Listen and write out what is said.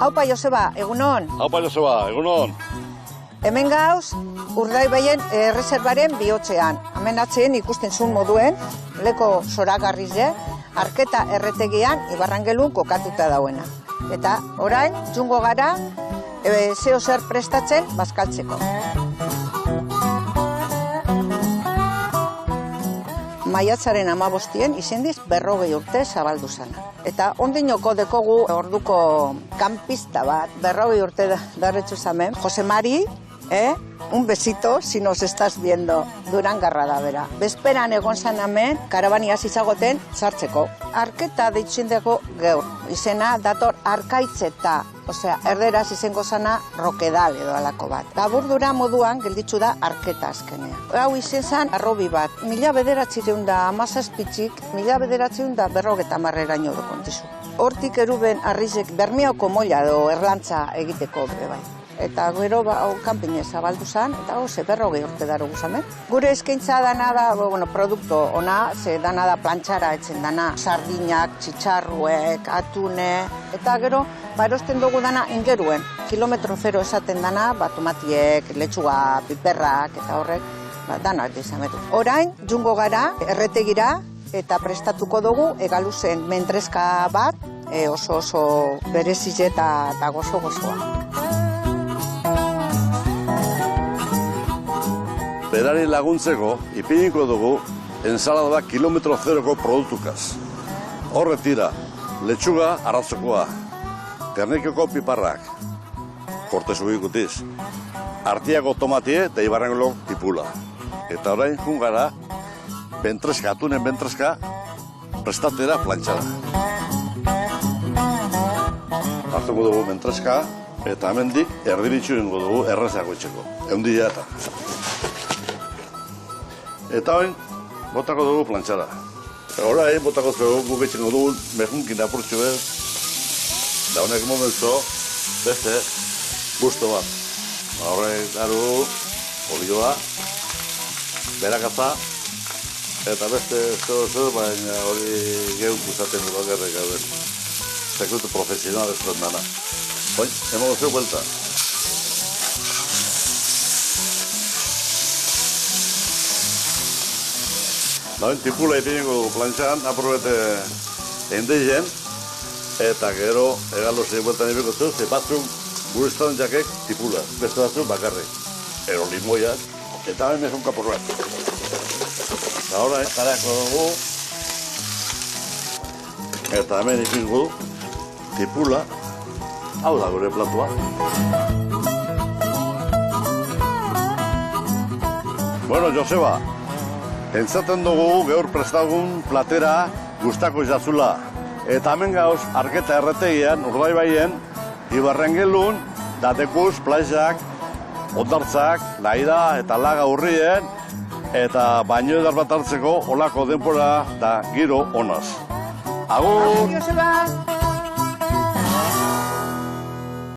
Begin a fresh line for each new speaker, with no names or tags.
Haupa Joseba, egunon.
Haupa Joseba, egunon.
Hemen gauz, Urdaibaien erreserbaren bihotzean. Hemen atzean ikusten zuen moduen, leko zoragarrize, Arketa erretegian Ibarrangelun kokatuta dauena. Eta orain, jungo gara, zeo zer prestatzen bazkaltzeko. Maiatzaren 15 izendiz 40 urte zabaldu zana. Eta ondinoko dekogu orduko kanpista bat, 40 urte darretzu zamen, Jose Mari, un besito si nos estás viendo, Durangarra da bera. Bezperan egon zan hemen, karabaniaz izagoten sartzeko. Arketa deitzen dago geur, izena dator arkaitzeta, osea, erderaz izango zana rokedal edo alako bat. Laburdura moduan gelditzu da arketa azkenean. Hau izen zan arrobi bat, 1917 1950 edo kontizu. Hortik eruben arrizek bermeoko molla edo erlantza egiteko bai. Eta gero kanpine zabaldu zen, eta ze 40 urte daro guzamen. Gure eskaintza dana da, produkto ona, ze dana da plantxara etzen dana, sardinak, txitsarruek, atune, eta gero, erosten dugu dana ingeruen. Kilometro zero esaten dana, tomatiek, letxuga, piperrak, eta horrek, dana dizametu. Orain, jungo gara, erretegira, eta prestatuko dugu, egaluzen mentreska bat, oso berezize eta gozo-gozoa.
Berari laguntzeko, ipiniko dugu, ensalada kilometro zeroko produktukaz. Horre tira, letxuga arratzokoa, ternikeko piparrak, kortezu ikutiz, artiako tomatie eta Ibarrangelo tipula. Eta orain jungara, bentreska, atunen bentreska, prestatera plantxara. Hartuko dugu bentreska, eta hemendik erdiritxu ingo dugu errezako etxeko. Eundia eta. Eta orain, botako dugu plantxara. Orain, botako dugu guketxengo dugu mejunkin apurtxu bez. Da honek momentzo, beste, busto bat. Horrein, daru, olioa, berakatza, eta beste zer, baina hori geuk usaten dut agerrek gauden. Sekretu profesional ez dut dana. Oin, emago zeu buelta. Dauen tipula ipiniko dugu plantxan, aprobete endeizen, eta gero egalo zein bueltan ipiniko zeu, ze batzuk guriztan jakek tipula, beste batzuk bakarrik. Ero limoiak, eta hemen mezun kapur bat. Eta horrein, jarako dugu, eta hemen ipiniko du, tipula, hau da gure platua. Bueno, Joseba, entzaten dugu geur prestagun platera gustako izazula. Eta hemen gauz, Arketa erretegian, Urdaibaien, Ibarrangelun, datekuz, plaizak, ondartzak, laida eta laga urrien, eta baino edar bat hartzeko olako denbora da giro honaz. Agur!